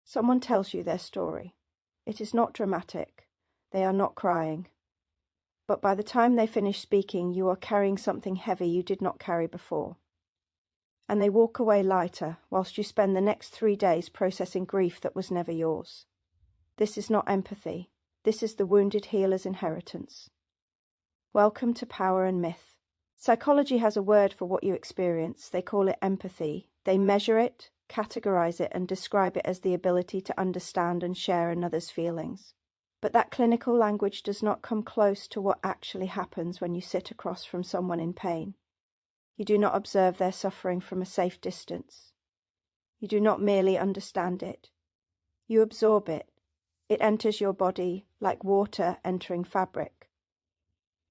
Someone tells you their story. It is not dramatic. They are not crying. But by the time they finish speaking, you are carrying something heavy you did not carry before. And they walk away lighter, whilst you spend the next 3 days processing grief that was never yours. This is not empathy. This is the wounded healer's inheritance. Welcome to Power and Myth. Psychology has a word for what you experience. They call it empathy. They measure it, categorize it, and describe it as the ability to understand and share another's feelings. But that clinical language does not come close to what actually happens when you sit across from someone in pain. You do not observe their suffering from a safe distance. You do not merely understand it. You absorb it. It enters your body like water entering fabric.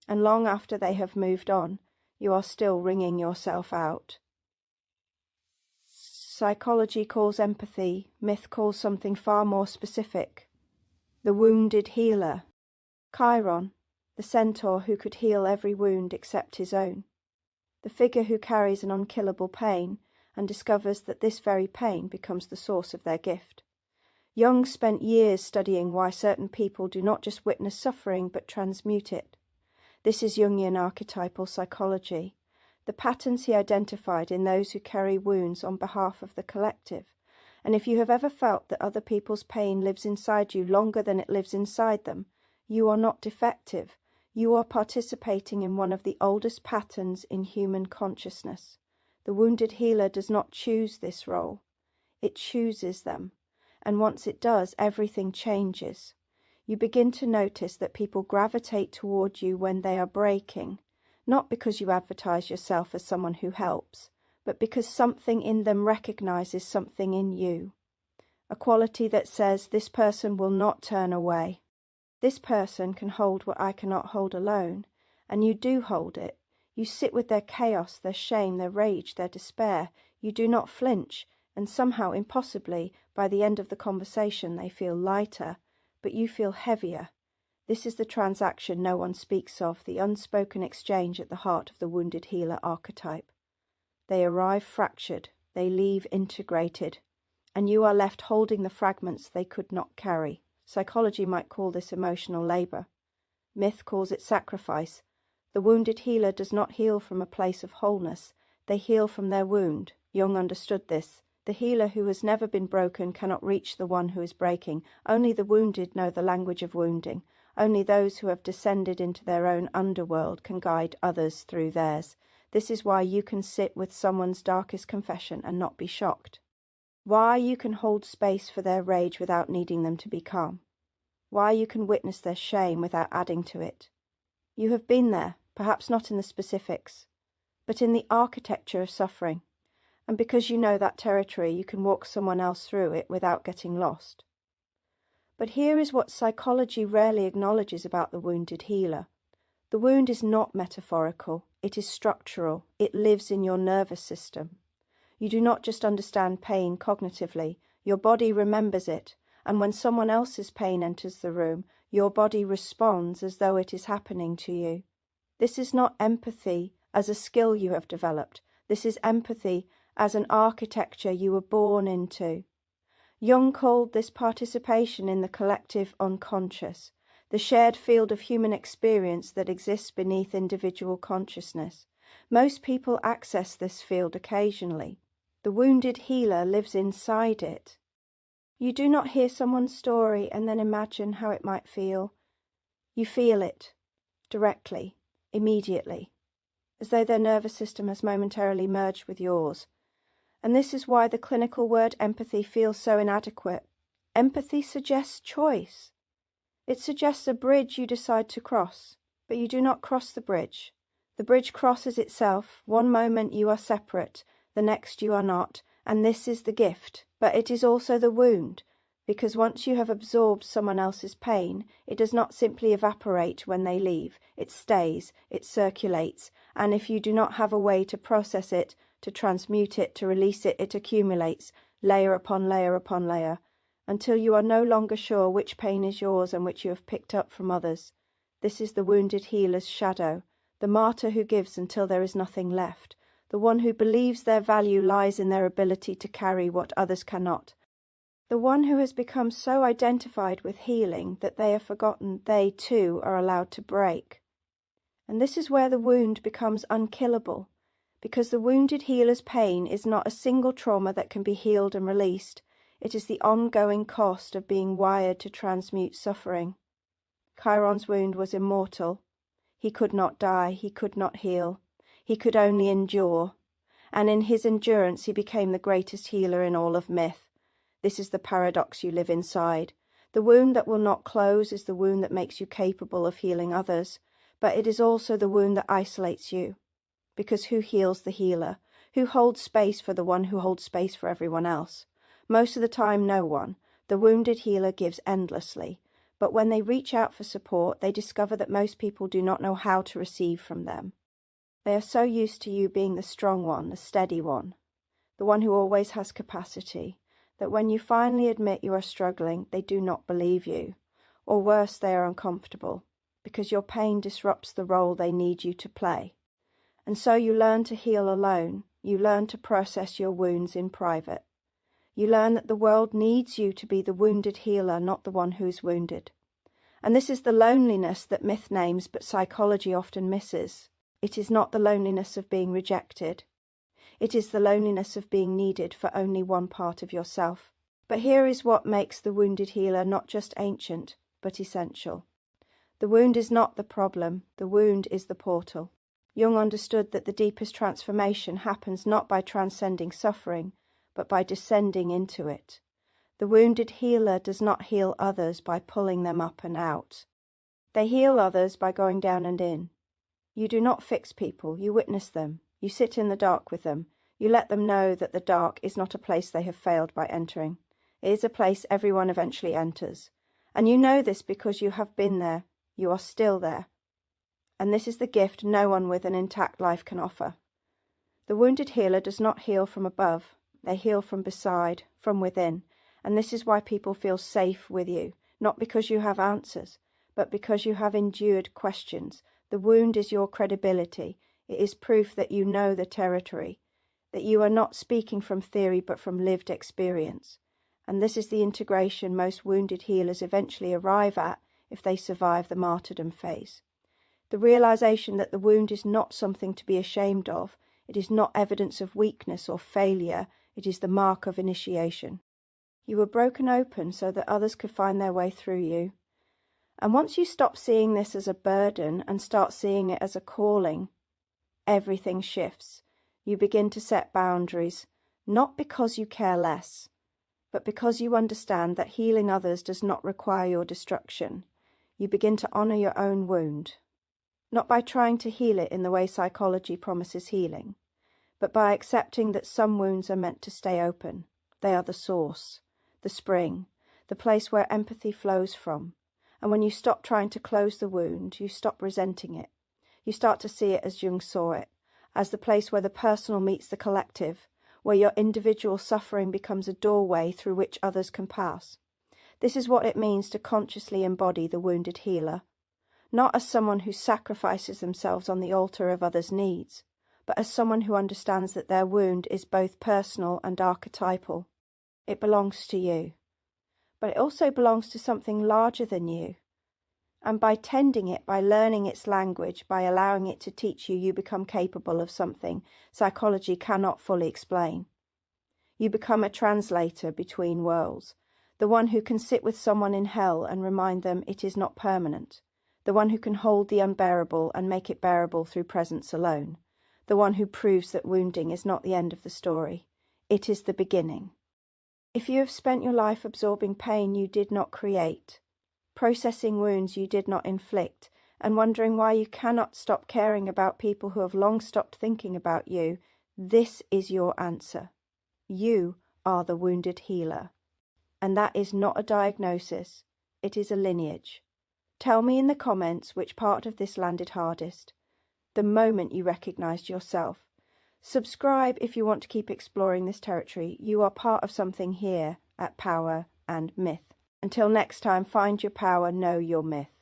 And long after they have moved on, you are still wringing yourself out. Psychology calls empathy, myth calls something far more specific. The wounded healer. Chiron, the centaur who could heal every wound except his own. The figure who carries an unkillable pain and discovers that this very pain becomes the source of their gift. Jung spent years studying why certain people do not just witness suffering but transmute it. This is Jungian archetypal psychology, the patterns he identified in those who carry wounds on behalf of the collective. And if you have ever felt that other people's pain lives inside you longer than it lives inside them, you are not defective. You are participating in one of the oldest patterns in human consciousness. The wounded healer does not choose this role. It chooses them. And once it does, everything changes. You begin to notice that people gravitate toward you when they are breaking, not because you advertise yourself as someone who helps, but because something in them recognizes something in you. A quality that says, this person will not turn away. This person can hold what I cannot hold alone, and you do hold it. You sit with their chaos, their shame, their rage, their despair. You do not flinch, and somehow, impossibly, by the end of the conversation they feel lighter, but you feel heavier. This is the transaction no one speaks of, the unspoken exchange at the heart of the wounded healer archetype. They arrive fractured, they leave integrated, and you are left holding the fragments they could not carry. Psychology might call this emotional labor. Myth calls it sacrifice. The wounded healer does not heal from a place of wholeness. They heal from their wound. Jung understood this. The healer who has never been broken cannot reach the one who is breaking. Only the wounded know the language of wounding. Only those who have descended into their own underworld can guide others through theirs. This is why you can sit with someone's darkest confession and not be shocked. Why you can hold space for their rage without needing them to be calm. Why you can witness their shame without adding to it. You have been there, perhaps not in the specifics, but in the architecture of suffering. And because you know that territory, you can walk someone else through it without getting lost. But here is what psychology rarely acknowledges about the wounded healer. The wound is not metaphorical, it is structural, it lives in your nervous system. You do not just understand pain cognitively, your body remembers it, and when someone else's pain enters the room, your body responds as though it is happening to you. This is not empathy as a skill you have developed, this is empathy as an architecture you were born into. Jung called this participation in the collective unconscious, the shared field of human experience that exists beneath individual consciousness. Most people access this field occasionally. The wounded healer lives inside it. You do not hear someone's story and then imagine how it might feel. You feel it, directly, immediately, as though their nervous system has momentarily merged with yours. And this is why the clinical word empathy feels so inadequate. Empathy suggests choice. It suggests a bridge you decide to cross, but you do not cross the bridge. The bridge crosses itself. One moment you are separate, the next you are not, and this is the gift. But it is also the wound, because once you have absorbed someone else's pain, it does not simply evaporate when they leave. It stays, it circulates, and if you do not have a way to process it, to transmute it, to release it, it accumulates, layer upon layer upon layer, until you are no longer sure which pain is yours and which you have picked up from others. This is the wounded healer's shadow, the martyr who gives until there is nothing left, the one who believes their value lies in their ability to carry what others cannot. The one who has become so identified with healing that they have forgotten they too are allowed to break. And this is where the wound becomes unkillable, because the wounded healer's pain is not a single trauma that can be healed and released. It is the ongoing cost of being wired to transmute suffering. Chiron's wound was immortal. He could not die, he could not heal. He could only endure. And in his endurance he became the greatest healer in all of myth. This is the paradox you live inside. The wound that will not close is the wound that makes you capable of healing others, but it is also the wound that isolates you. Because who heals the healer? Who holds space for the one who holds space for everyone else? Most of the time, no one. The wounded healer gives endlessly, but when they reach out for support, they discover that most people do not know how to receive from them. They are so used to you being the strong one, the steady one, the one who always has capacity, that when you finally admit you are struggling, they do not believe you. Or worse, they are uncomfortable, because your pain disrupts the role they need you to play. And so you learn to heal alone. You learn to process your wounds in private. You learn that the world needs you to be the wounded healer, not the one who is wounded. And this is the loneliness that myth names but psychology often misses. It is not the loneliness of being rejected. It is the loneliness of being needed for only one part of yourself. But here is what makes the wounded healer not just ancient, but essential. The wound is not the problem, the wound is the portal. Jung understood that the deepest transformation happens not by transcending suffering, but by descending into it. The wounded healer does not heal others by pulling them up and out. They heal others by going down and in. You do not fix people, you witness them. You sit in the dark with them. You let them know that the dark is not a place they have failed by entering. It is a place everyone eventually enters. And you know this because you have been there. You are still there. And this is the gift no one with an intact life can offer. The wounded healer does not heal from above. They heal from beside, from within. And this is why people feel safe with you, not because you have answers, but because you have endured questions. The wound is your credibility. It is proof that you know the territory, that you are not speaking from theory but from lived experience. And this is the integration most wounded healers eventually arrive at if they survive the martyrdom phase. The realization that the wound is not something to be ashamed of, it is not evidence of weakness or failure, it is the mark of initiation. You were broken open so that others could find their way through you. And once you stop seeing this as a burden and start seeing it as a calling, everything shifts. You begin to set boundaries, not because you care less, but because you understand that healing others does not require your destruction. You begin to honor your own wound, not by trying to heal it in the way psychology promises healing, but by accepting that some wounds are meant to stay open. They are the source, the spring, the place where empathy flows from. And when you stop trying to close the wound, you stop resenting it. You start to see it as Jung saw it, as the place where the personal meets the collective, where your individual suffering becomes a doorway through which others can pass. This is what it means to consciously embody the wounded healer, not as someone who sacrifices themselves on the altar of others' needs, but as someone who understands that their wound is both personal and archetypal. It belongs to you, but it also belongs to something larger than you. And by tending it, by learning its language, by allowing it to teach you, you become capable of something psychology cannot fully explain. You become a translator between worlds, the one who can sit with someone in hell and remind them it is not permanent, the one who can hold the unbearable and make it bearable through presence alone, the one who proves that wounding is not the end of the story. It is the beginning. If you have spent your life absorbing pain you did not create, processing wounds you did not inflict, and wondering why you cannot stop caring about people who have long stopped thinking about you, this is your answer. You are the wounded healer. And that is not a diagnosis, it is a lineage. Tell me in the comments which part of this landed hardest, the moment you recognized yourself. Subscribe if you want to keep exploring this territory. You are part of something here at Power and Myth. Until next time, find your power, know your myth.